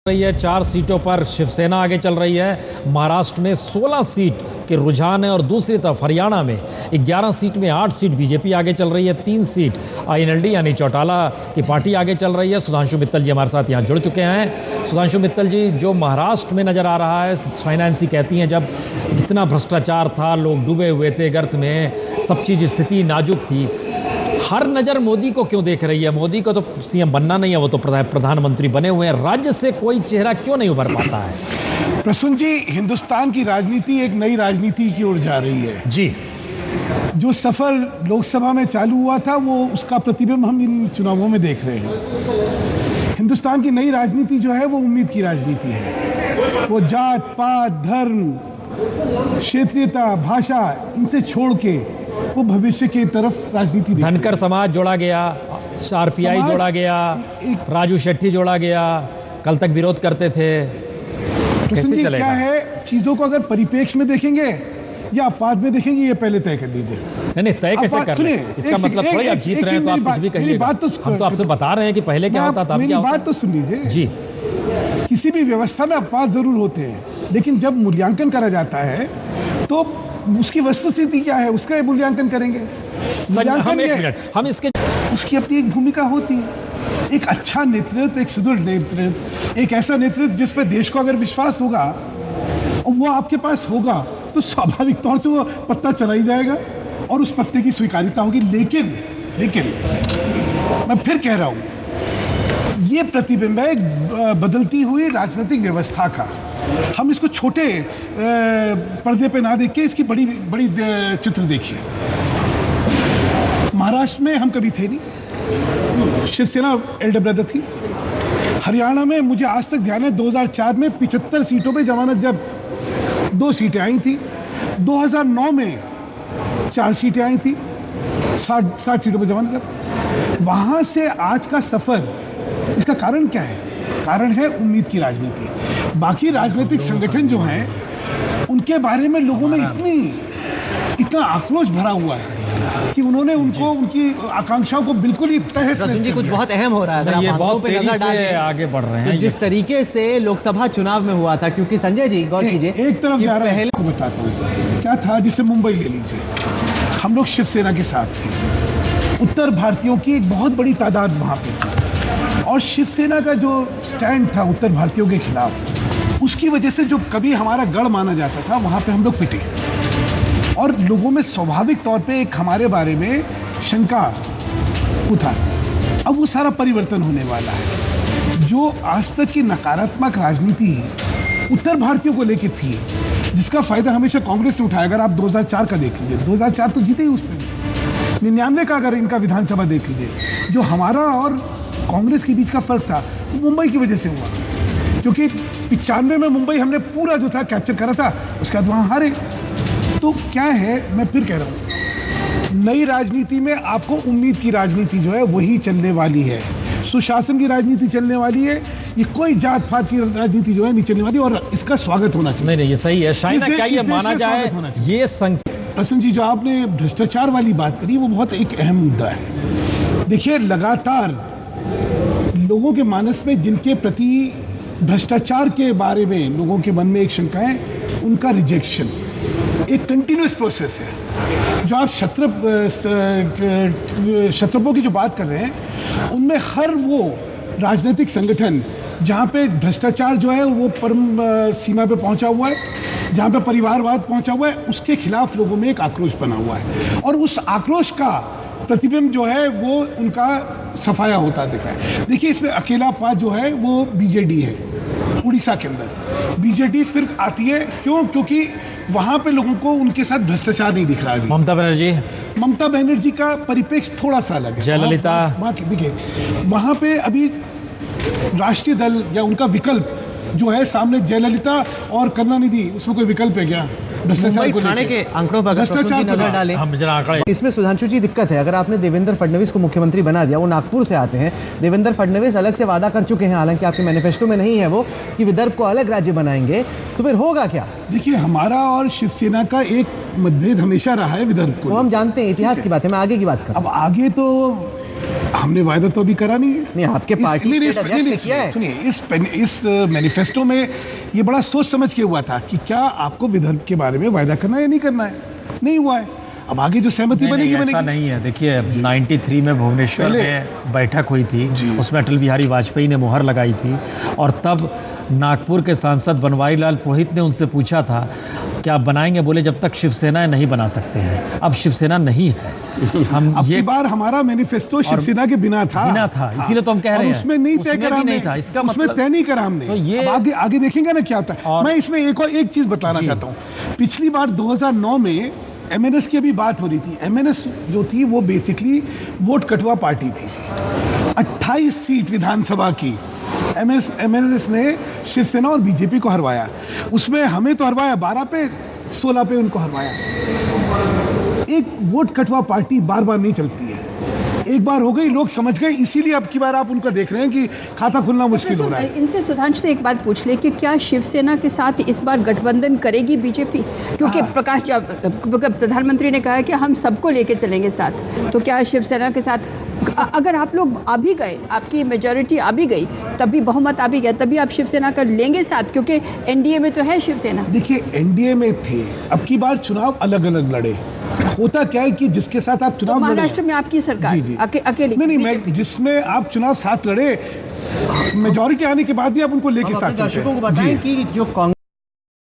रही है 4 सीटों पर शिवसेना आगे चल रही है। महाराष्ट्र में 16 सीट के रुझान है और दूसरी तरफ हरियाणा में 11 सीट में 8 सीट बीजेपी आगे चल रही है, 3 सीट आईएनएलडी यानी चौटाला की पार्टी आगे चल रही है। सुधांशु मित्तल जी हमारे साथ यहाँ जुड़ चुके हैं। सुधांशु मित्तल जी, जो महाराष्ट्र में नजर आ रहा है, फाइनेंसी कहती हैं जब इतना भ्रष्टाचार था, लोग डूबे हुए थे गर्त में, सब चीज स्थिति नाजुक थी, हर नजर मोदी को क्यों देख रही है? मोदी को तो सीएम बनना नहीं है, वो तो प्रधानमंत्री बने हुए हैं। राज्य से कोई चेहरा क्यों नहीं उभर पाता है? प्रसून जी, हिंदुस्तान की राजनीति एक नई राजनीति की ओर जा रही है जी। जो सफर लोकसभा में चालू हुआ था, वो उसका प्रतिबिंब हम इन चुनावों में देख रहे हैं। हिंदुस्तान की नई राजनीति जो है वो उम्मीद की राजनीति है। वो जात पात, धर्म, क्षेत्रीयता, भाषा, इनसे छोड़ के वो भविष्य की तरफ राजनीति। धनकर समाज जोड़ा गया, आरपीआई जोड़ा गया, राजू शेट्टी जोड़ा गया, कल तक विरोध करते थे। कैसे चलेगा? क्या है, चीजों को अगर परिप्रेक्ष्य में देखेंगे या अपवाद में देखेंगे, ये पहले तय कर दीजिए। नहीं, तय कैसे कर रहे हैं? इसका मतलब थोड़ी आप जीत रहे हैं तो आप कुछ भी कहिएगा। हम तो आपसे बता रहे हैं कि पहले क्या होता था, मेरी बात तो सुन लीजिए जी। किसी भी व्यवस्था में अपवाद जरूर होते हैं, लेकिन जब मूल्यांकन करा जाता है तो उसकी वस्तुस्थिति क्या है, उसका मूल्यांकन करेंगे। हम इसके उसकी अपनी एक भूमिका होती है। एक अच्छा नेतृत्व, एक सुदृढ़ नेतृत्व, एक ऐसा नेतृत्व जिस पर देश को अगर विश्वास होगा और वो आपके पास होगा, तो स्वाभाविक तौर से वो पत्ता चला ही जाएगा और उस पत्ते की स्वीकार्यता होगी। लेकिन मैं फिर कह रहा हूं, ये प्रतिबिंब है एक बदलती हुई राजनीतिक व्यवस्था का। हम इसको छोटे पर्दे पे ना देख के इसकी बड़ी चित्र देखिए। महाराष्ट्र में हम कभी थे नहीं, शिवसेना एल्डर ब्रदर थी। हरियाणा में मुझे आज तक ध्यान है 2004 में 75 सीटों पे जमानत जब 2 सीटें आई थी, 2009 में 4 सीटें आई थी, 60 सीटों पे जमानत जब। वहां से आज का सफर, इसका कारण क्या है? कारण है उम्मीद की राजनीति। बाकी राजनीतिक संगठन जो हैं उनके बारे में लोगों में इतना आक्रोश भरा हुआ है कि उन्होंने उनकी आकांक्षाओं को बिल्कुल ही तहस नहस जी। कुछ बहुत अहम हो रहा है, अगर आप बहुत पे नजर डालें, आगे बढ़ रहे हैं। तो जिस तरीके से लोकसभा चुनाव में हुआ था, क्योंकि संजय जी गौर कीजिए, एक तरफ जा रहा है, पहले को बताता हूं क्या था। जिसे मुंबई ले लीजिए, हम लोग शिवसेना के साथ थे, उत्तर भारतीयों की एक बहुत बड़ी तादाद वहां पे थी और शिवसेना का जो स्टैंड था उत्तर भारतीयों के खिलाफ, उसकी वजह से जो कभी हमारा गढ़ माना जाता था, वहां पे हम लोग पिटे और लोगों में स्वाभाविक तौर पे एक हमारे बारे में शंका उठा। अब वो सारा परिवर्तन होने वाला है। जो आज तक की नकारात्मक राजनीति उत्तर भारतीयों को लेकर थी, जिसका फायदा हमेशा कांग्रेस ने उठाया। अगर आप 2004 का देख लीजिए, 2004 तो जीते ही उसमें, 99 का अगर इनका विधानसभा देख लीजिए, जो हमारा और कांग्रेस के बीच का फर्क था वो मुंबई की वजह से हुआ, क्योंकि 95 में मुंबई हमने पूरा जो था कैप्चर करा था, उसके बाद वहां हारे। तो क्या है, मैं फिर कह रहा हूं, नई राजनीति में आपको उम्मीद की राजनीति जो है वही चलने वाली है, सुशासन की राजनीति चलने वाली है। ये कोई जात पात की राजनीति जो है नहीं चलने वाली, और इसका स्वागत होना चाहिए। नहीं, ये सही है। शाइना, क्या ये माना जाए, ये प्रसन्न जी, जो आपने भ्रष्टाचार वाली बात करी, वो बहुत एक अहम मुद्दा है। देखिए, लगातार लोगों के मानस में जिनके प्रति भ्रष्टाचार के बारे में लोगों के मन में एक शंका है, उनका रिजेक्शन एक कंटिन्यूअस प्रोसेस है। जो आप क्षत्रपों की जो बात कर रहे हैं, उनमें हर वो राजनीतिक संगठन जहां पे भ्रष्टाचार जो है वो परम सीमा पे पहुंचा हुआ है, जहां पे परिवारवाद पहुंचा हुआ है, उसके खिलाफ लोगों में एक आक्रोश बना हुआ है और उस आक्रोश का प्रतिबिंब जो है वो उनका सफाया होता दिखा है। देखिए, इसमें अकेला पात जो है वो बीजेडी है। उड़ीसा के अंदर बीजेडी फिर आती है, क्यों? क्योंकि वहां पे लोगों को उनके साथ भ्रष्टाचार नहीं दिख रहा है। ममता बनर्जी का परिप्रेक्ष्य थोड़ा सा अलग है। जयललिता, देखिए, वहां पे अभी राष्ट्रीय दल या उनका विकल्प जो है सामने, जयललिता और करुणानिधि, उसमें कोई विकल्प है क्या? भ्रष्टाचार थाने के आंकड़ों पर भ्रष्टाचार नजर डालें, हम जरा आंकड़े। इसमें सुधांशु जी दिक्कत है। अगर आपने देवेंद्र फडणवीस को मुख्यमंत्री बना दिया, वो नागपुर से आते हैं, देवेंद्र फडणवीस अलग से वादा कर चुके हैं, हालांकि आपके मैनिफेस्टो में नहीं है वो, कि विदर्भ को अलग राज्य बनाएंगे, तो फिर होगा क्या? देखिए, हमारा और शिवसेना का एक मतभेद हमेशा रहा है विदर्भ को। वो हम जानते हैं, इतिहास की बात है, मैं आगे की बात कर। अब आगे तो हमने वायदा तो अभी करा नहीं है। नहीं, आपके पार्टी नहीं, स्टेट अध्यक्ष ने किया है। सुनिए, इस मैनिफेस्टो में ये बड़ा सोच समझ के हुआ था कि क्या आपको विदर्भ के बारे में वायदा करना है या नहीं करना है। नहीं हुआ है। अब आगे जो सहमति बनेगी ऐसा बनेगी। नहीं है। देखिए 93 में भुवनेश्वर में बैठक हुई थी, उसमें अटल बिहारी वाजपेयी ने मुहर लगाई थी, और तब नागपुर के सांसद बनवारी लाल पुरोहित ने उनसे पूछा था क्या आप बनाएंगे, बोले जब तक शिवसेना नहीं बना सकते हैं। अब शिवसेना नहीं है। हम अब ये की बार हमारा मैनिफेस्टो शिवसेना के बिना था, इसीलिए तो हम कह रहे हैं उसमें नहीं तय करा हमने, इसका उसमें मतलब तय नहीं करा हमने। तो ये अब आगे देखेंगे ना क्या होता है। मैं इसमें एक चीज बताना चाहता हूँ। पिछली बार 2009 में एमएनएस की अभी बात हो रही थी। एमएनएस जो थी वो बेसिकली वोट कटवा पार्टी थी। 28 सीट विधानसभा की एमएनएस ने शिवसेना और बीजेपी को हरवाया। उसमें हमें तो हरवाया 12 पे, 16 पे उनको हरवाया। एक वोट कटवा पार्टी बार बार नहीं चलती है। एक बार हो गई, लोग समझ गए, इसीलिए अब की बार आप उनका देख रहे हैं कि खाता खुलना मुश्किल हो रहा है। इनसे सुधांशु से एक बात पूछ ले कि क्या शिवसेना के साथ इस बार गठबंधन करेगी बीजेपी? क्योंकि प्रधानमंत्री ने कहा है कि हम सबको लेके चलेंगे साथ, तो क्या शिवसेना के साथ अगर आप लोग आ भी गए, आपकी मेजॉरिटी आ भी गई, तभी बहुमत आ भी गया, तभी आप शिवसेना का लेंगे साथ, क्योंकि एनडीए में तो है शिवसेना। देखिए एनडीए में थे, अब की बार चुनाव अलग अलग लड़े। होता क्या है कि जिसके साथ आप चुनाव तो महाराष्ट्र में आपकी सरकार अकेले नहीं, जिसमें आप चुनाव साथ लड़े, मेजॉरिटी आने के बाद भी आप उनको लेके साथ दर्शकों को बताएं कि जो कांग्रेस